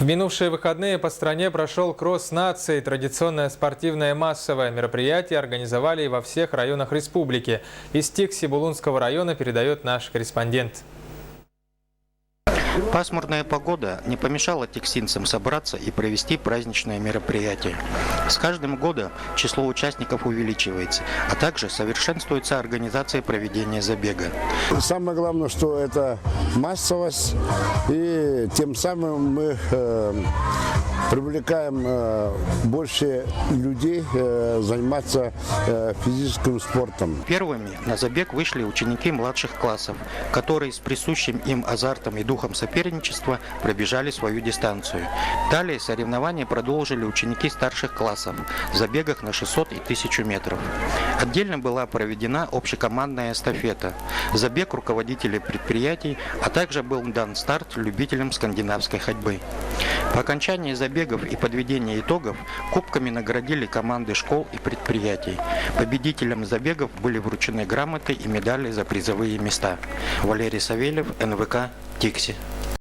В минувшие выходные по стране прошел кросс нации. Традиционное спортивное массовое мероприятие организовали и во всех районах республики. Из Тикси-Булунского района передает наш корреспондент. Пасмурная погода не помешала тиксинцам собраться и провести праздничное мероприятие. С каждым годом число участников увеличивается, а также совершенствуется организация проведения забега. Самое главное, что это массовость, и тем самым мы привлекаем больше людей заниматься физическим спортом. Первыми на забег вышли ученики младших классов, которые с присущим им азартом и духом соперничества пробежали свою дистанцию. Далее соревнования продолжили ученики старших классов в забегах на 600 и 1000 метров. Отдельно была проведена общекомандная эстафета, забег руководителей предприятий, а также был дан старт любителям скандинавской ходьбы. По окончании забегов и подведения итогов кубками наградили команды школ и предприятий. Победителям забегов были вручены грамоты и медали за призовые места. Валерий Савельев, НВК, Тикси.